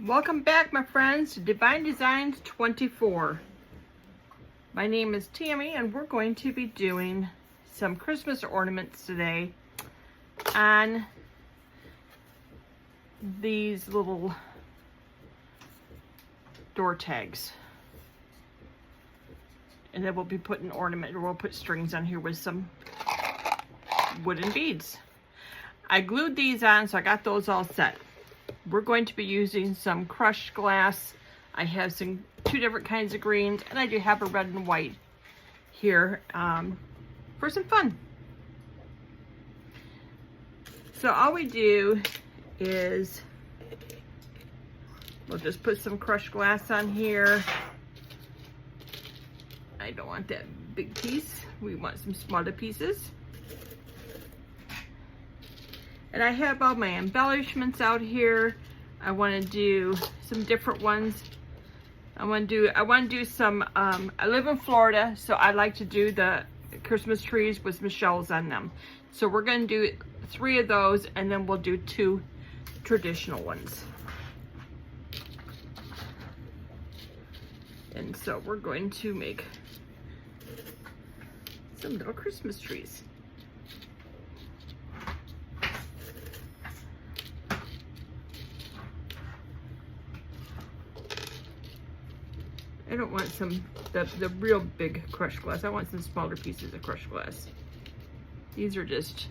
Welcome back, my friends, to Divine Designs 24. My name is Tammy, and we're going to be doing some Christmas ornaments today on these little door tags. And then we'll be putting ornament, or we'll put strings on here with some wooden beads. I glued these on, so I got those all set. We're going to be using some crushed glass. I have two different kinds of greens, and I do have a red and white here for some fun. So all we do is we'll just put some crushed glass on here. I don't want that big piece. We want some smaller pieces. And I have all my embellishments out here. I want to do some different ones. I want to do some, I live in Florida, so I like to do the Christmas trees with some shells on them. So we're going to do 3 of those, and then we'll do 2 traditional ones. And so we're going to make some little Christmas trees. I don't want the real big crushed glass. I want some smaller pieces of crushed glass. These are just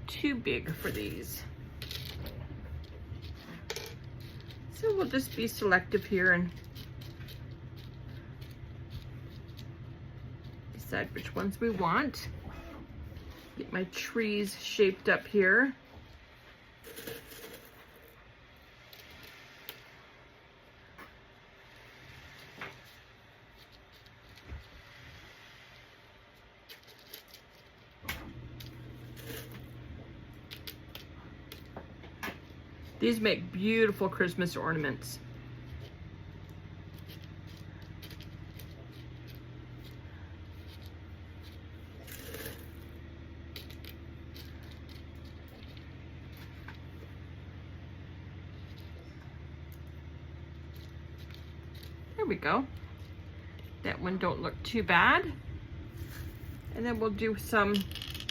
too big for these. So we'll just be selective here and decide which ones we want. Get my trees shaped up here. These make beautiful Christmas ornaments. There we go. That one don't look too bad. And then we'll do some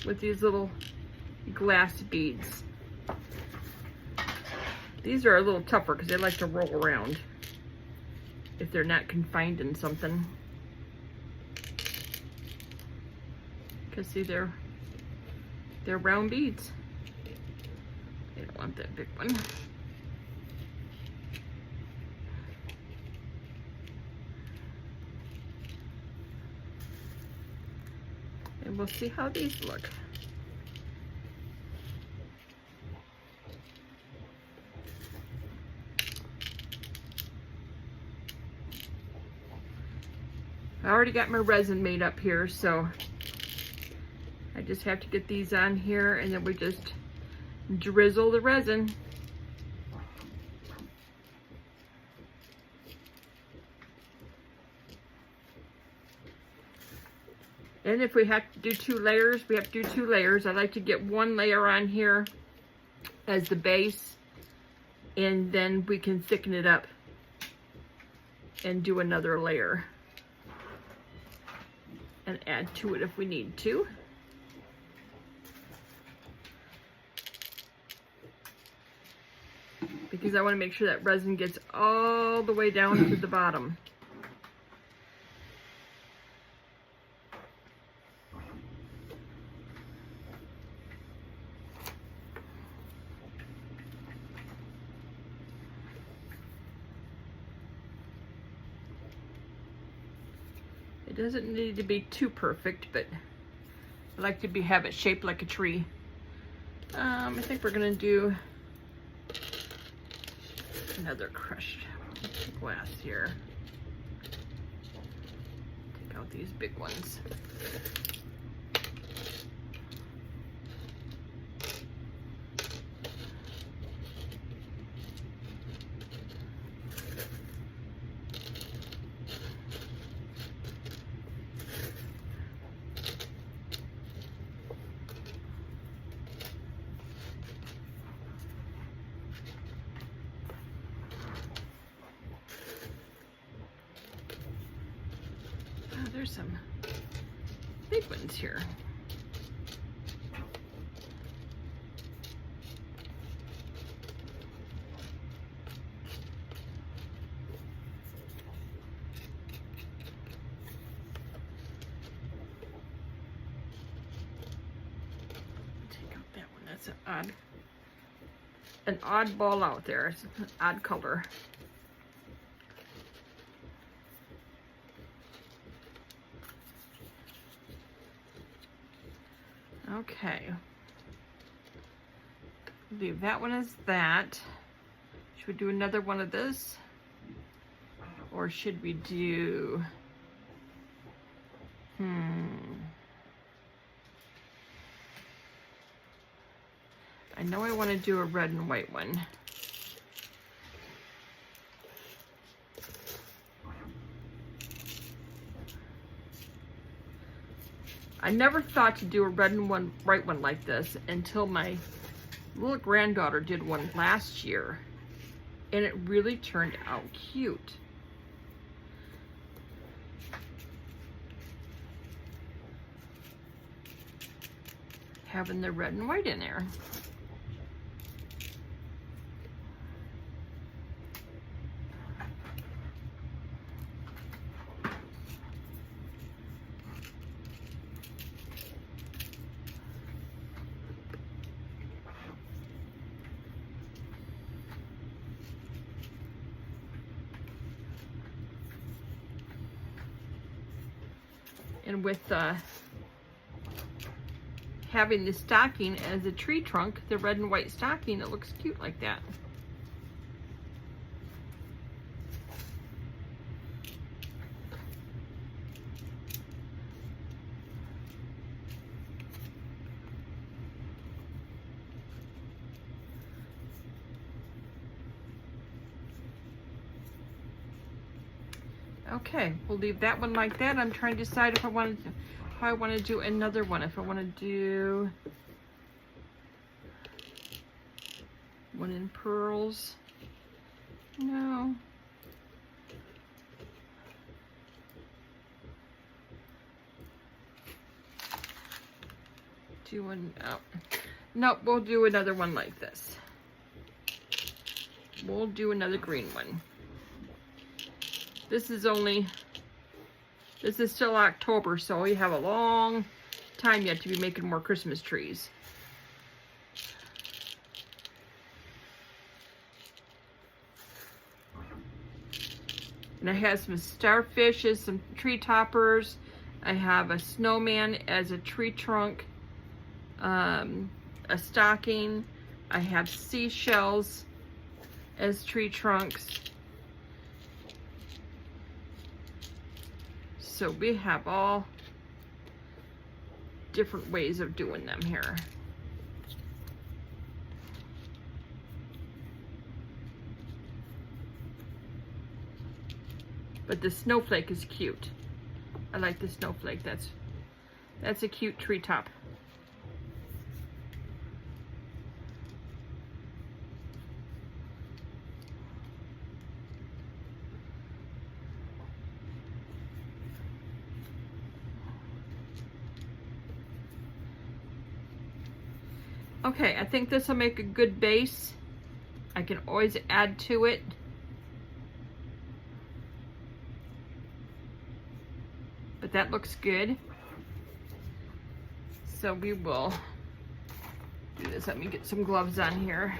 with these little glass beads. These are a little tougher because they like to roll around if they're not confined in something. Because see, they're round beads. I don't want that big one. And we'll see how these look. I already got my resin made up here, so I just have to get these on here, and then we just drizzle the resin. And if we have to do 2 layers, we have to do 2 layers. I like to get 1 layer on here as the base, and then we can thicken it up and do another layer and add to it if we need to. Because I want to make sure that resin gets all the way down to the bottom. It doesn't need to be too perfect, but I like to have it shaped like a tree. I think we're gonna do another crushed glass here. Take out these big ones. there's some big ones here. Take out that one. That's an odd ball out there. It's an odd color. Okay. Leave that one as that. Should we do another one of this? Or should we do... I know I want to do a red and white one. I never thought to do a red and white one like this until my little granddaughter did one last year, and it really turned out cute. Having the red and white in there. And with having the stocking as a tree trunk, the red and white stocking, it looks cute like that. Okay, we'll leave that one like that. I'm trying to decide if I want to, how I want to do another one. If I want to do one in pearls. No. Do one, oh. Nope, we'll do another one like this. We'll do another green one. This is still October, so we have a long time yet to be making more Christmas trees. And I have some starfishes, some tree toppers. I have a snowman as a tree trunk, a stocking. I have seashells as tree trunks. So we have all different ways of doing them here. But the snowflake is cute. I like the snowflake. That's a cute treetop. Okay, I think this will make a good base. I can always add to it. But that looks good. So we will do this. Let me get some gloves on here.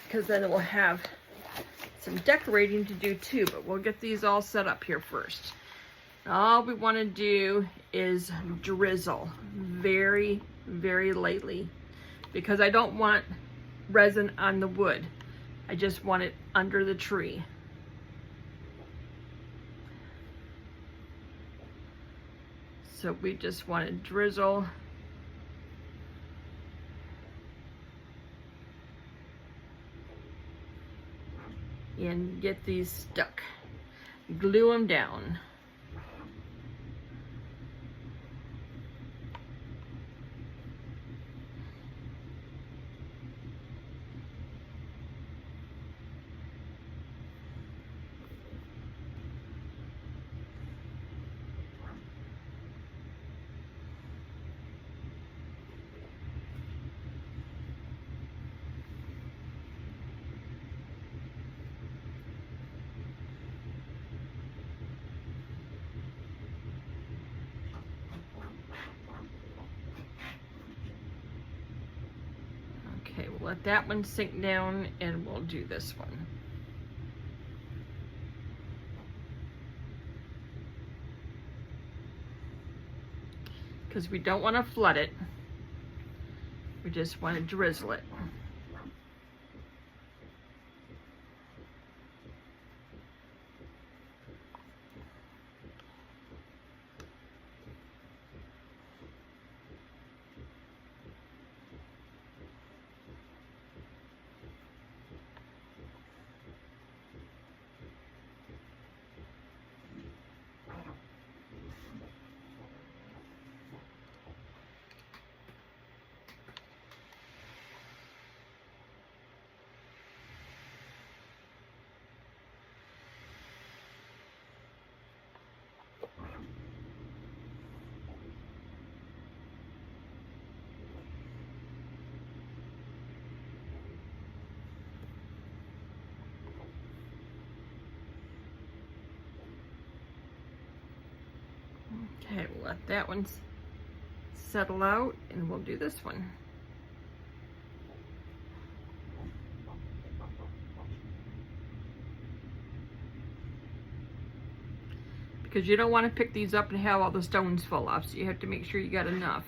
Because then it will have some decorating to do too, but we'll get these all set up here first. All we want to do is drizzle very, very lightly, because I don't want resin on the wood. I just want it under the tree. So we just want to drizzle. And get these stuck. Glue them down. let that one sink down and we'll do this one. Because we don't want to flood it. We just want to drizzle it. Okay, we'll let that one settle out and we'll do this one. Because you don't want to pick these up and have all the stones fall off, so you have to make sure you got enough.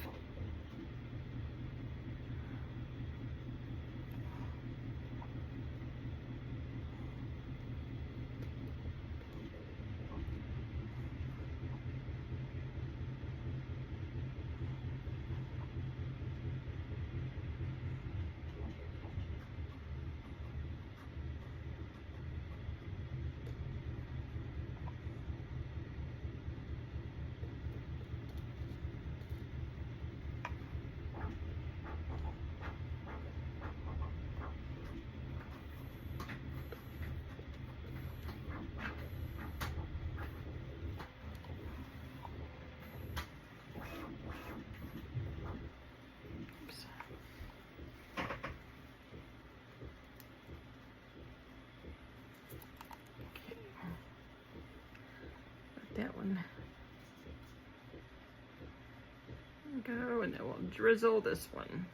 That one go, and then we'll drizzle this one.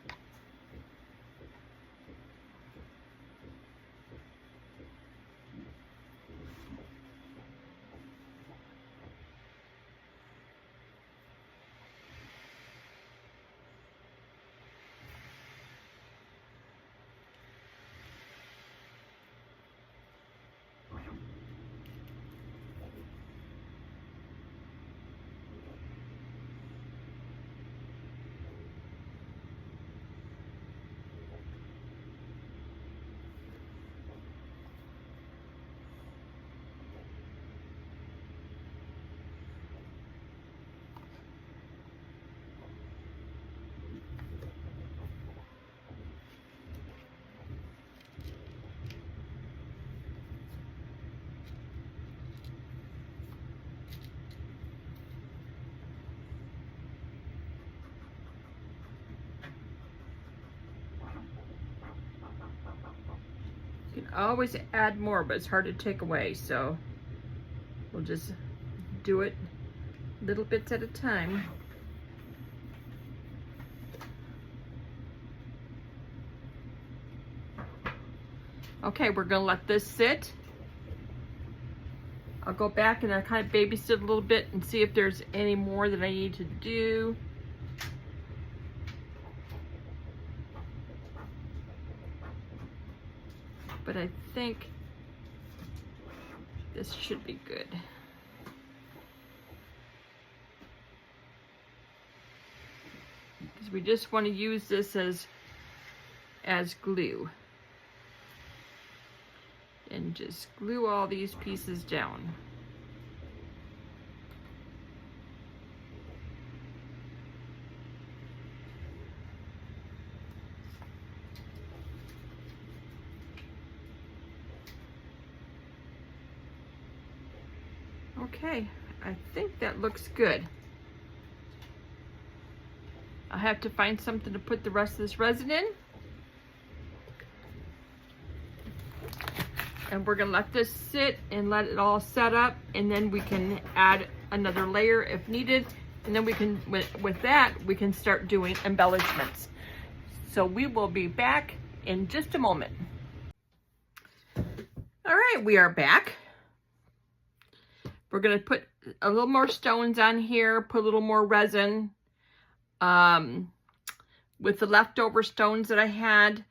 You can always add more, but it's hard to take away, so we'll just do it little bits at a time. Okay, we're gonna let this sit. I'll go back and I kind of babysit a little bit and see if there's any more that I need to do. But I think this should be good. Because we just want to use this as glue. And just glue all these pieces down. Okay, I think that looks good. I'll have to find something to put the rest of this resin in. And we're gonna let this sit and let it all set up, and then we can add another layer if needed. And then we can, with that, we can start doing embellishments. So we will be back in just a moment. All right, we are back. We're gonna put a little more stones on here, put a little more resin. With the leftover stones that I had,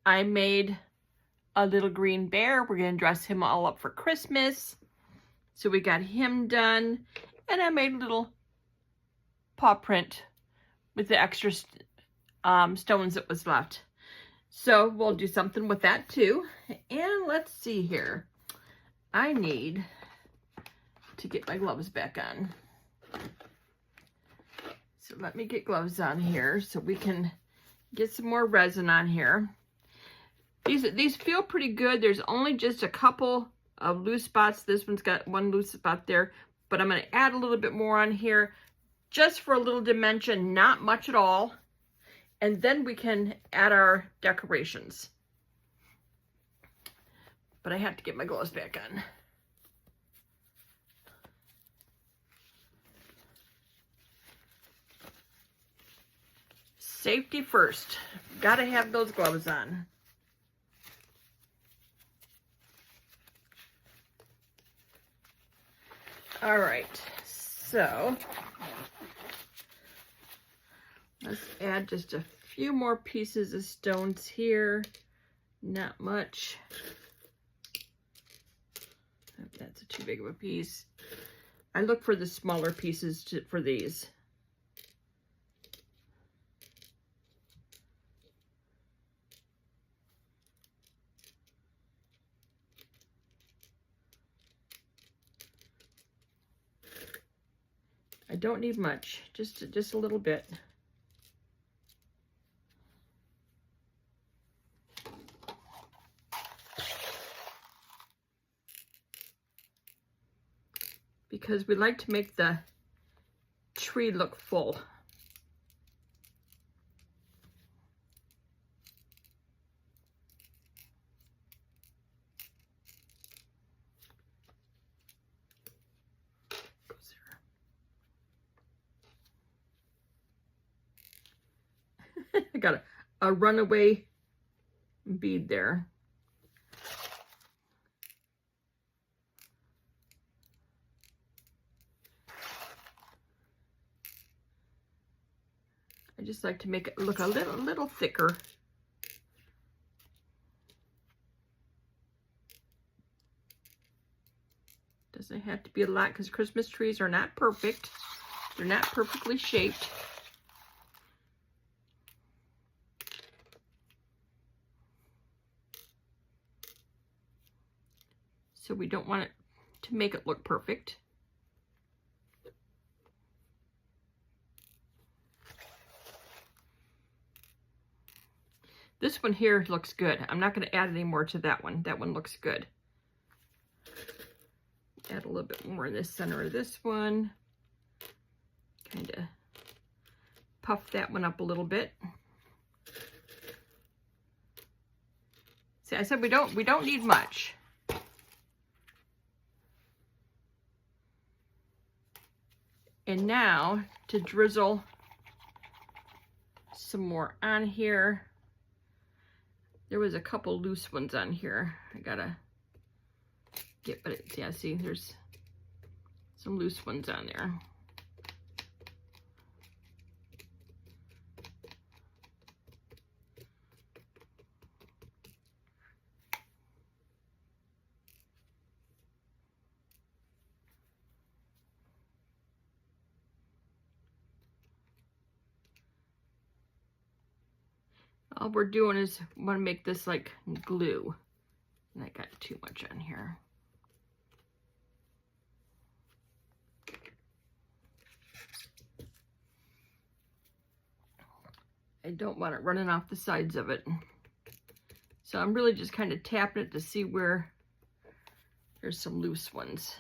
I made a little green bear. We're gonna dress him all up for Christmas. So we got him done. And I made a little paw print with the extra stones that was left. So we'll do something with that too. And let's see here. I need to get my gloves back on. So let me get gloves on here so we can get some more resin on here. These feel pretty good. There's only just a couple of loose spots. This one's got one loose spot there, but I'm going to add a little bit more on here just for a little dimension, not much at all. And then we can add our decorations. But I have to get my gloves back on. Safety first. Gotta have those gloves on. All right, so let's add just a few more pieces of stones here. Not much. That's too big of a piece. I look for the smaller pieces for these. I don't need much, just a little bit. Because we like to make the tree look full. I got a runaway bead there. I just like to make it look a little thicker. Doesn't have to be a lot because Christmas trees are not perfect. They're not perfectly shaped. So we don't want it to make it look perfect. This one here looks good. I'm not going to add any more to that one. That one looks good. Add a little bit more in the center of this one. Kind of puff that one up a little bit. See, I said we don't need much. And now to drizzle some more on here. There was a couple loose ones on here. I gotta get, but yeah, see, there's some loose ones on there. All we're doing is want to make this like glue. And I got too much on here. I don't want it running off the sides of it. So I'm really just kind of tapping it to see where there's some loose ones.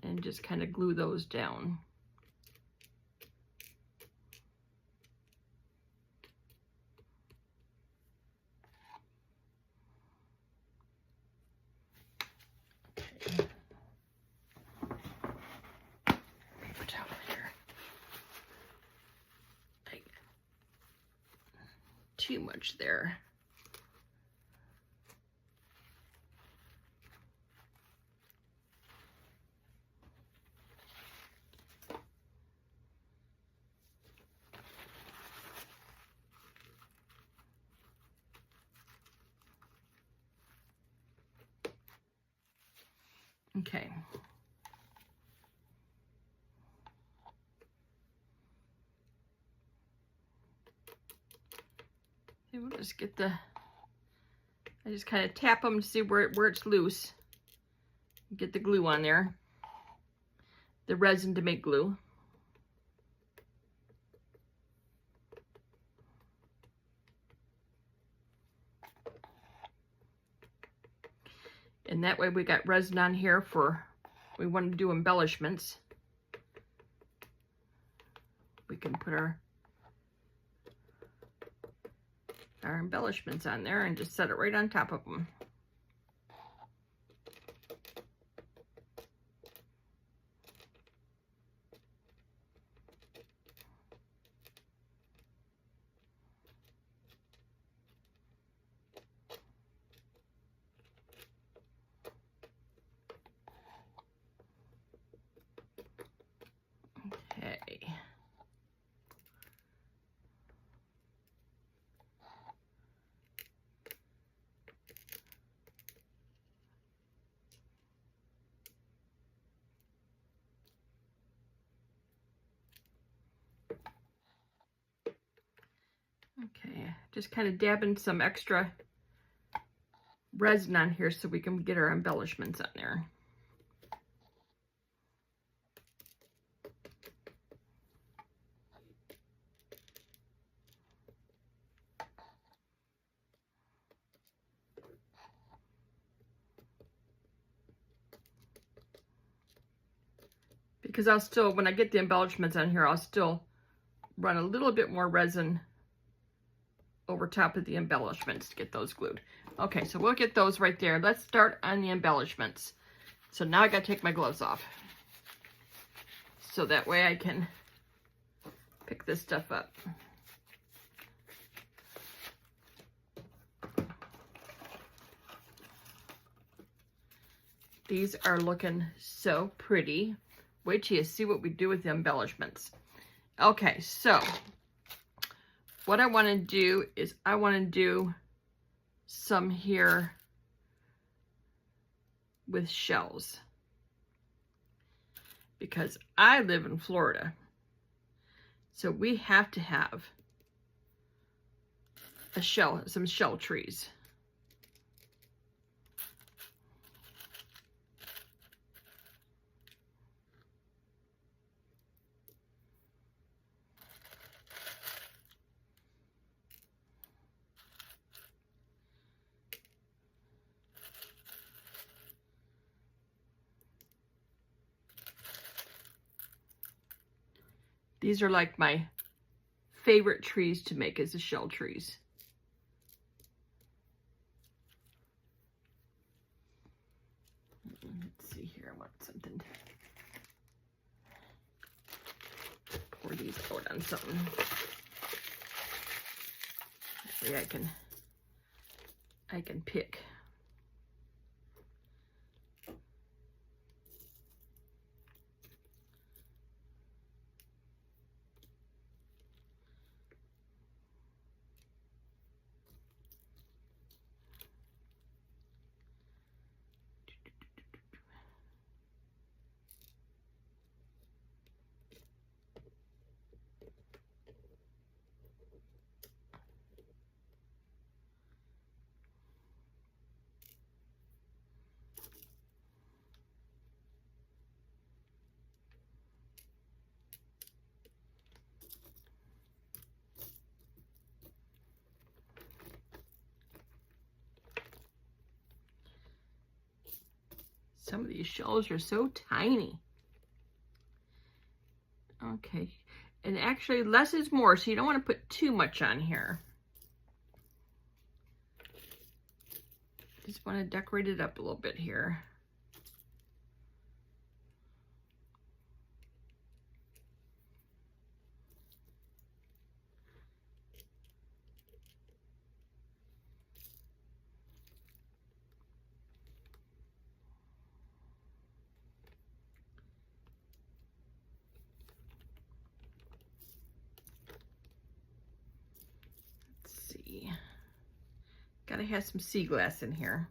And just kind of glue those down. too much there. Okay. Okay, we'll just get the, I just kind of tap them to see where it's loose. Get the glue on there. The resin to make glue. And that way we got resin on here for, we want to do embellishments. We can put our embellishments on there and just set it right on top of them. Okay. Okay, just kind of dabbing some extra resin on here so we can get our embellishments on there. Because I'll still, when I get the embellishments on here, I'll still run a little bit more resin over top of the embellishments to get those glued. Okay, so we'll get those right there. Let's start on the embellishments. So now I gotta take my gloves off. So that way I can pick this stuff up. These are looking so pretty. Wait till you see what we do with the embellishments. Okay, so what I want to do is I want to do some here with shells, because I live in Florida, so we have to have a shell, some shell trees. These are like my favorite trees to make, is the shell trees. Let's see here, I want something to pour these out on something. See, I can pick. Some of these shells are so tiny. Okay, and actually less is more, so you don't want to put too much on here. Just want to decorate it up a little bit here. Gotta have some sea glass in here.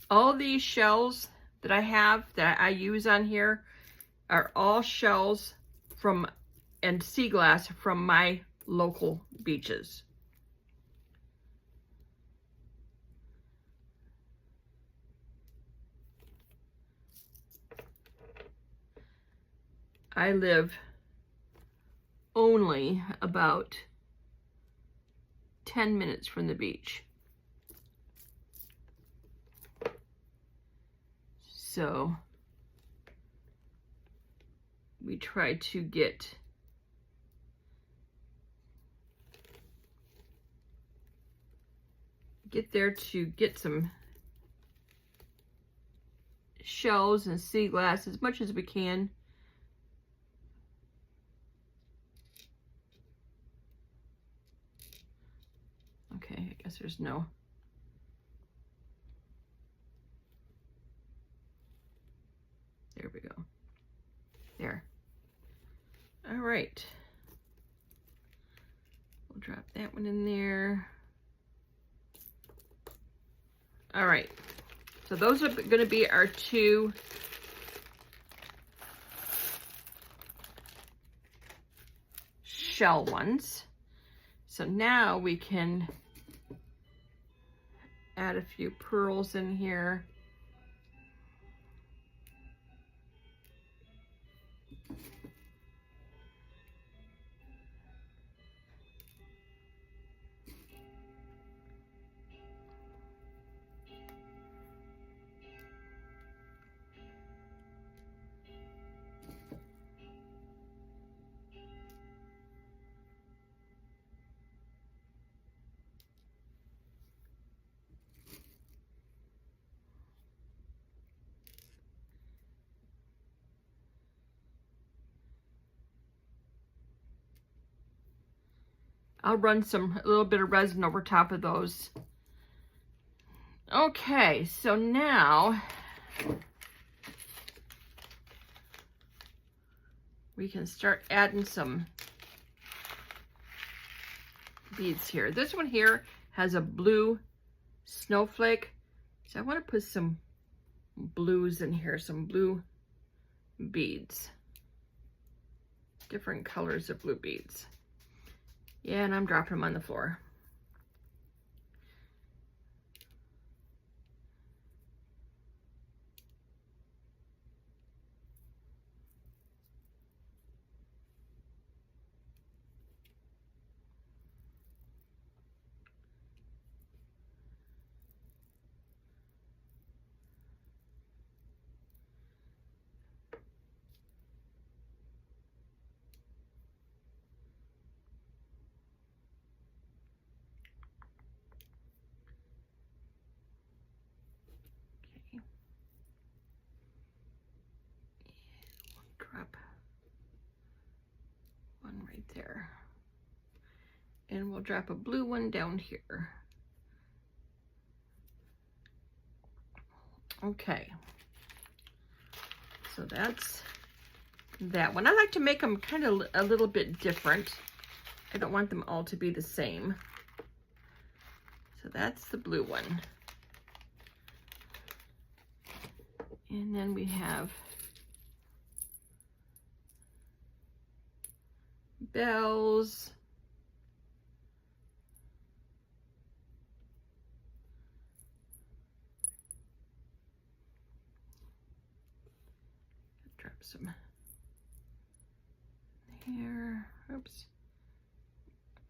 All these shells that I have, that I use on here, are all shells from, and sea glass from my local beaches. I live only about 10 minutes from the beach. So we try to get there to get some shells and sea glass as much as we can. Okay, I guess there's no. There we go. There. All right. We'll drop that one in there. All right. So those are going to be our two shell ones. So now we can add a few pearls in here. I'll run a little bit of resin over top of those. Okay, so now we can start adding some beads here. This one here has a blue snowflake, so I want to put some blues in here, some blue beads, different colors of blue beads. Yeah, and I'm dropping them on the floor. Drop one right there. And we'll drop a blue one down here. Okay. So that's that one. I like to make them kind of a little bit different. I don't want them all to be the same. So that's the blue one. And then we have bells. Drop some here. Oops.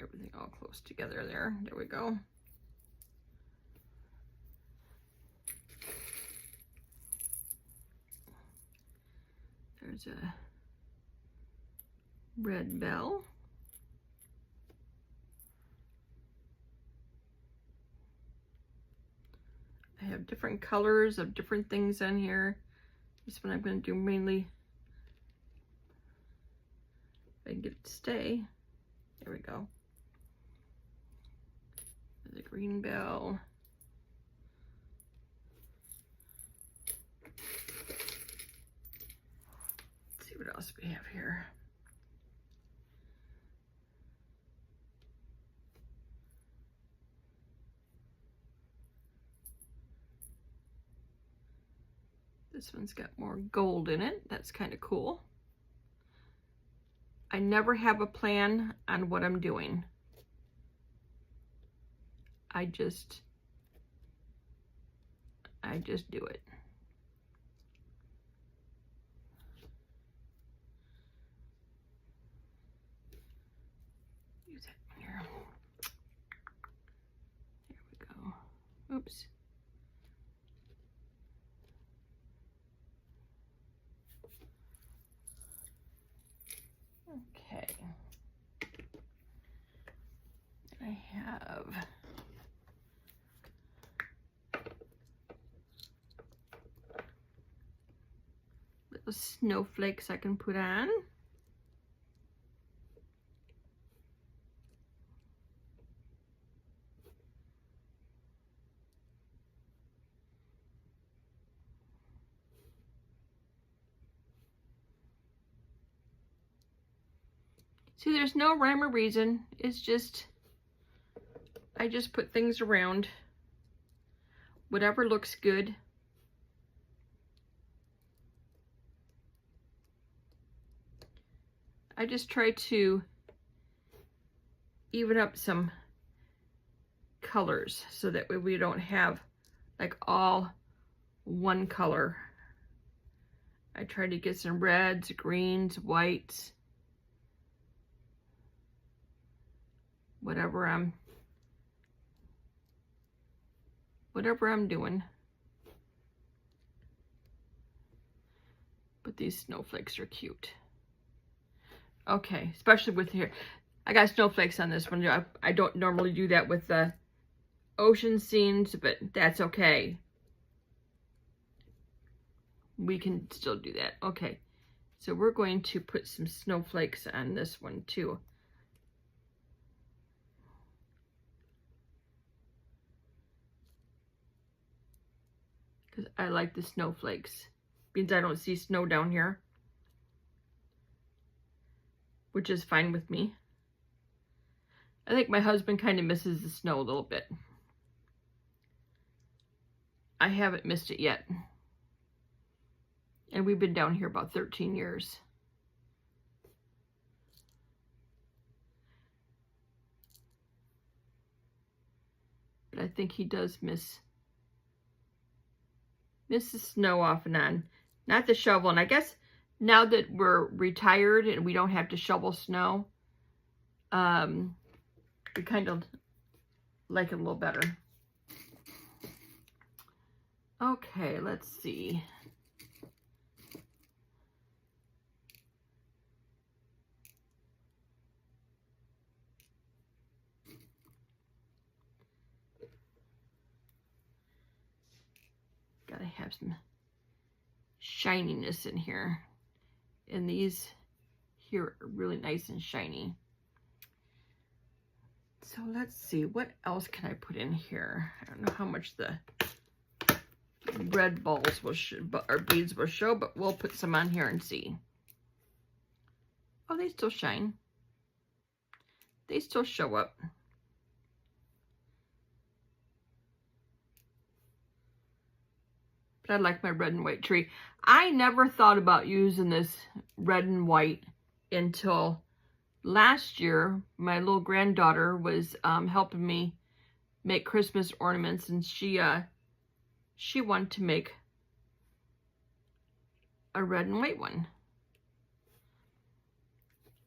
Everything all close together there. There we go. There's a red bell. I have different colors of different things on here. This one I'm going to do mainly, if I can get it to stay. There we go. There's a green bell. Let's see what else we have here. This one's got more gold in it. That's kind of cool. I never have a plan on what I'm doing. I just do it. Use that one here. There we go. Oops. Okay. I have little snowflakes I can put on. See, there's no rhyme or reason. It's just, I just put things around. Whatever looks good. I just try to even up some colors so that way we don't have like all one color. I try to get some reds, greens, whites, whatever I'm doing. But these snowflakes are cute. Okay, especially with here. I got snowflakes on this one. I don't normally do that with the ocean scenes, but that's okay. We can still do that. Okay, so we're going to put some snowflakes on this one too. Because I like the snowflakes. Means I don't see snow down here, which is fine with me. I think my husband kind of misses the snow a little bit. I haven't missed it yet. And we've been down here about 13 years. But I think he does miss the snow off and on. Not the shovel. And I guess now that we're retired and we don't have to shovel snow, we kind of like it a little better. Okay, let's see. Gotta have some shininess in here. And these here are really nice and shiny. So let's see, what else can I put in here? I don't know how much the red balls will show, or beads will show, but we'll put some on here and see. Oh, they still shine. They still show up. But I like my red and white tree. I never thought about using this red and white until last year. My little granddaughter was helping me make Christmas ornaments, and she wanted to make a red and white one.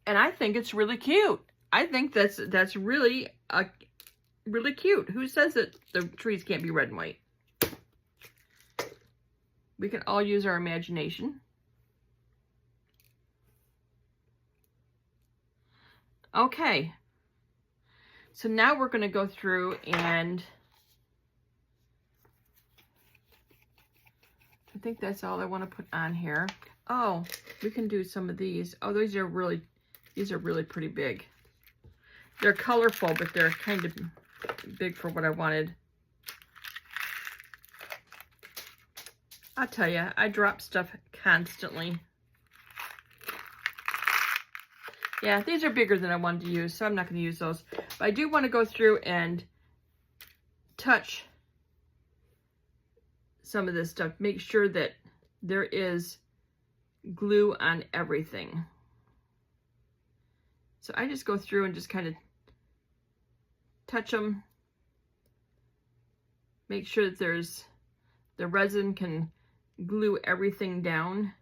And I think it's really cute. I think that's really really cute. Who says that the trees can't be red and white? We can all use our imagination. Okay. So now we're going to go through and I think that's all I want to put on here. Oh, we can do some of these. Oh, these are really pretty big. They're colorful, but they're kind of big for what I wanted. I'll tell you, I drop stuff constantly. Yeah, these are bigger than I wanted to use, so I'm not going to use those. But I do want to go through and touch some of this stuff. Make sure that there is glue on everything. So I just go through and just kind of touch them, make sure that the resin can glue everything down.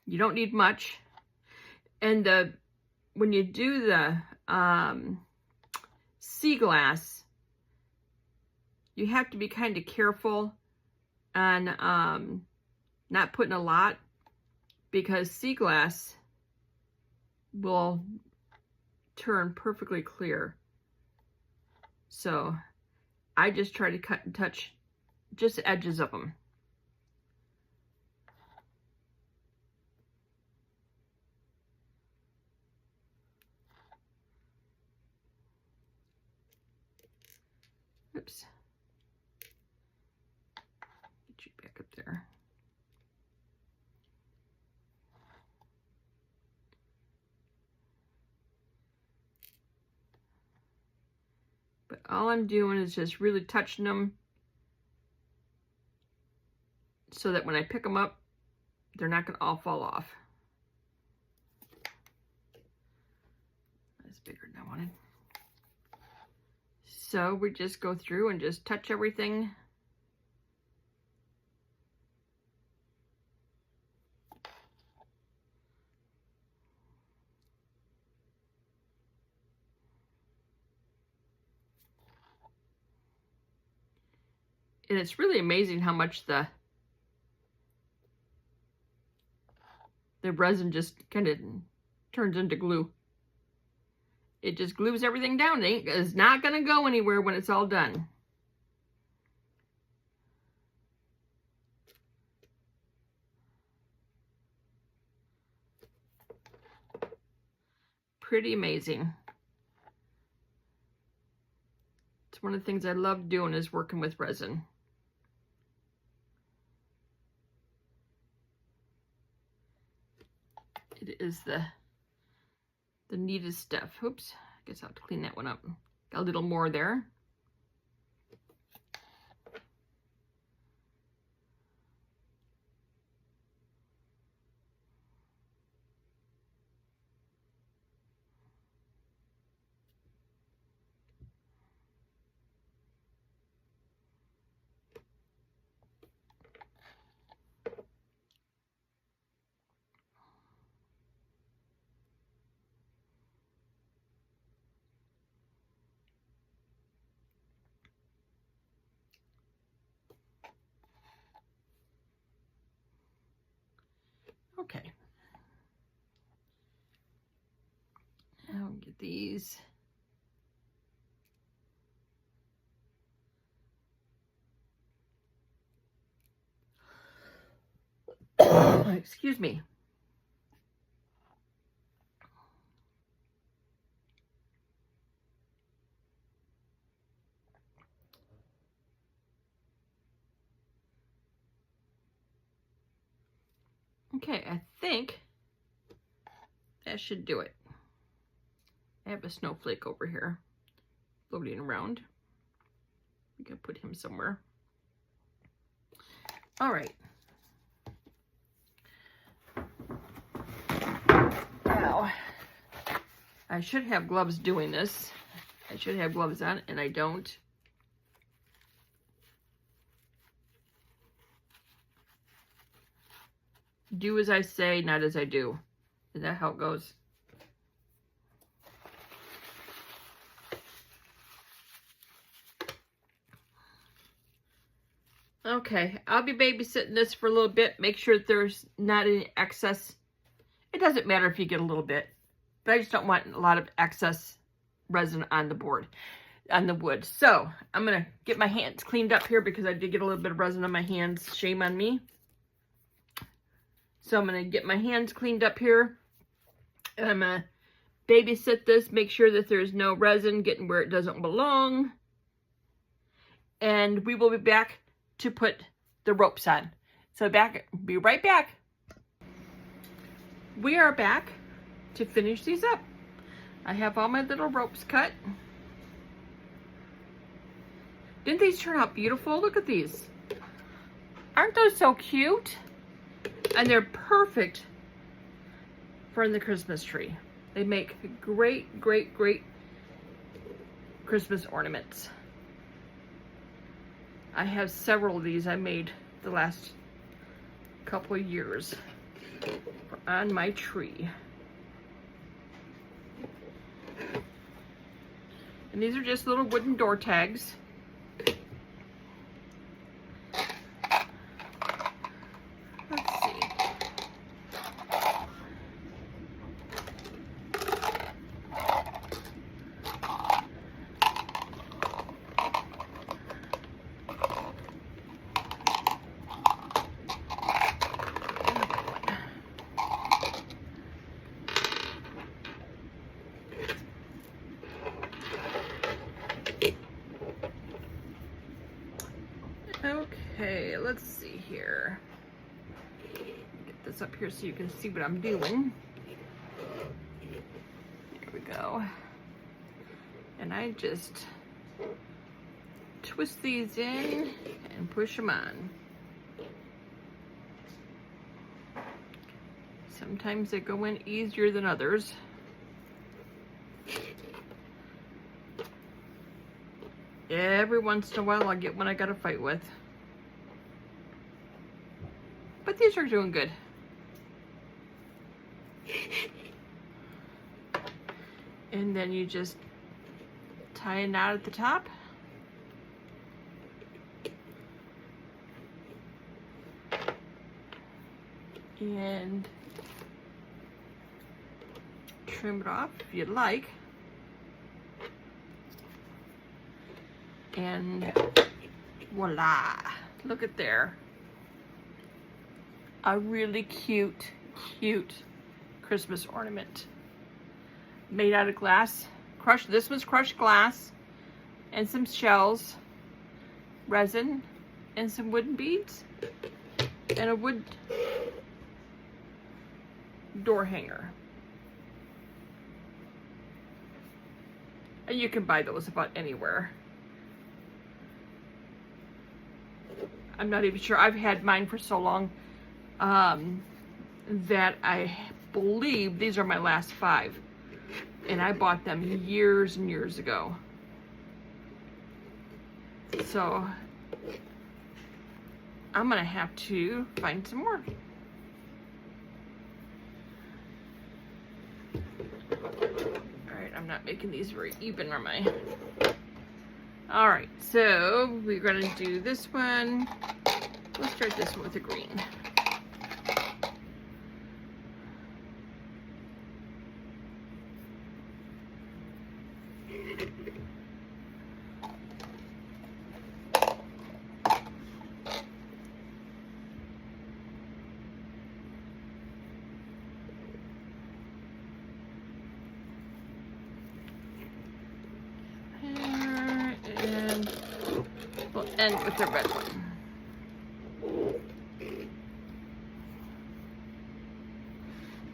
You don't need much. And when you do the sea glass, you have to be kind of careful on not putting a lot, because sea glass will turn perfectly clear. So I just try to cut and touch just the edges of them. Oops. Get you back up there. But all I'm doing is just really touching them so that when I pick them up, they're not going to all fall off. That's bigger than I wanted. So we just go through and just touch everything. And it's really amazing how much the resin just kind of turns into glue. It just glues everything down. It's not going to go anywhere when it's all done. Pretty amazing. It's one of the things I love doing, is working with resin. It is the neatest stuff. Oops, I guess I'll have to clean that one up. Got a little more there. Okay. Now we'll get these. Excuse me. Okay, I think that should do it. I have a snowflake over here floating around. We can put him somewhere. All right. Now, I should have gloves doing this. I should have gloves on, and I don't. Do as I say, not as I do. Is that how it goes? Okay, I'll be babysitting this for a little bit. Make sure that there's not any excess. It doesn't matter if you get a little bit, but I just don't want a lot of excess resin on the board, on the wood. So I'm gonna get my hands cleaned up here because I did get a little bit of resin on my hands. Shame on me. So I'm gonna get my hands cleaned up here, and I'm gonna babysit this, make sure that there's no resin getting where it doesn't belong. And we will be back to put the ropes on. So be right back. We are back to finish these up. I have all my little ropes cut. Didn't these turn out beautiful? Look at these. Aren't those so cute? And they're perfect for in the Christmas tree. They make great, great, great Christmas ornaments. I have several of these I made the last couple of years on my tree. And these are just little wooden door tags. Let's see. Okay, let's see here. Get this up here so you can see what I'm doing. There we go. And I just twist these in and push them on. Sometimes they go in easier than others. Every once in a while I'll get one I gotta fight with. But these are doing good. And then you just tie a knot at the top. And trim it off if you'd like. And voila, look at there. A really cute, cute Christmas ornament. Made out of glass. Crushed, this was crushed glass and some shells, resin, and some wooden beads, and a wood door hanger. And you can buy those about anywhere. I'm not even sure. I've had mine for so long that I believe these are my last 5. And I bought them years and years ago. So I'm gonna have to find some more. All right, I'm not making these very even, am I? All right, so we're gonna do this one. Let's start this one with the green. And we'll end with the red one.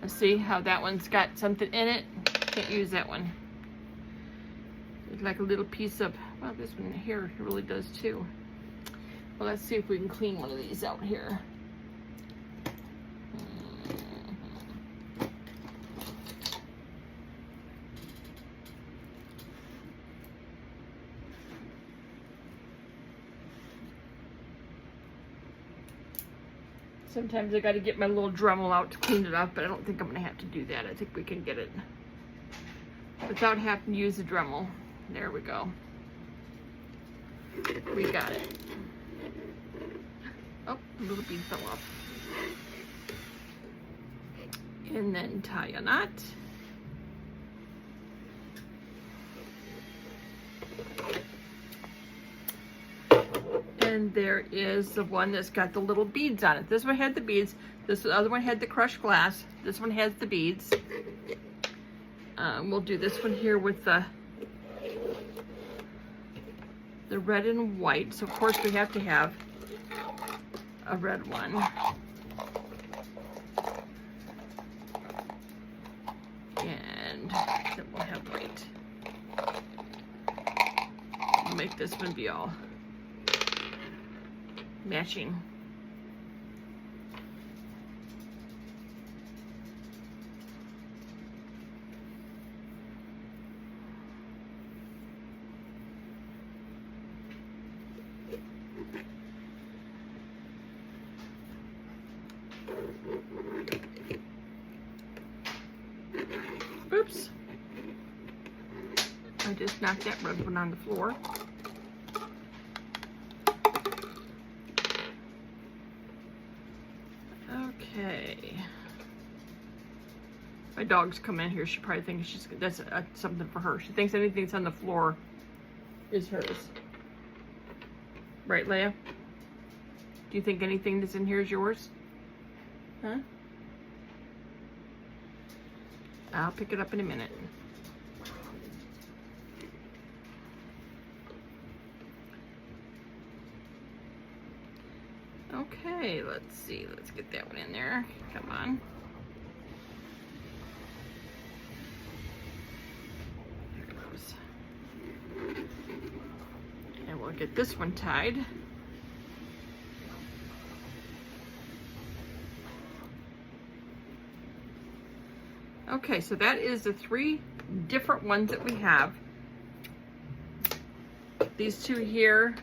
Let's see how that one's got something in it. Can't use that one. It's like a little piece of, well, this one here really does too. Well, let's see if we can clean one of these out here. Sometimes I got to get my little Dremel out to clean it up, but I don't think I'm going to have to do that. I think we can get it without having to use the Dremel. There we go. We got it. Oh, a little bead fell off. And then tie a knot. And there is the one that's got the little beads on it. This one had the beads. This other one had the crushed glass. This one has the beads. We'll do this one here with the red and white. So of course we have to have a red one. And then we'll have white. We'll make this one be all matching. Oops. I just knocked that red one on the floor. Okay. My dog's come in here. She probably thinks that's something for her. She thinks anything that's on the floor is hers. Right, Leia? Do you think anything that's in here is yours? Huh? I'll pick it up in a minute. Okay, let's see. Let's get that one in there. Come on. There it goes. And we'll get this one tied. Okay, so that is the 3 different ones that we have. These 2 here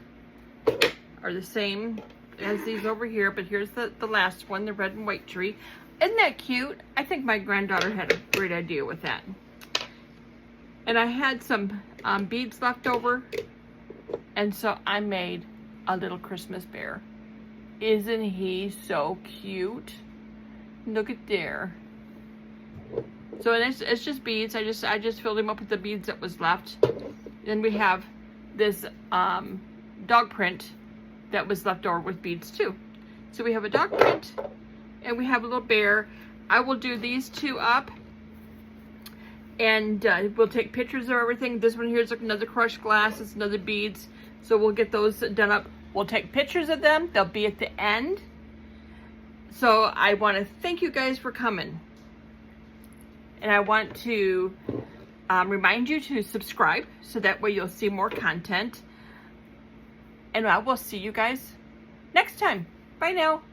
are the same as these over here, but here's the last one, the red and white tree. Isn't that cute? I think my granddaughter had a great idea with that. And I had some beads left over, and so I made a little Christmas bear. Isn't he so cute? Look at there. So it's just beads. I just filled him up with the beads that was left. Then we have this dog print that was left over with beads too. So we have a dog print and we have a little bear. I will do these 2 up, and we'll take pictures of everything. This one here is like another crushed glass. It's another beads. So we'll get those done up. We'll take pictures of them. They'll be at the end. So I want to thank you guys for coming. And I want to remind you to subscribe so that way you'll see more content. And I will see you guys next time. Bye now.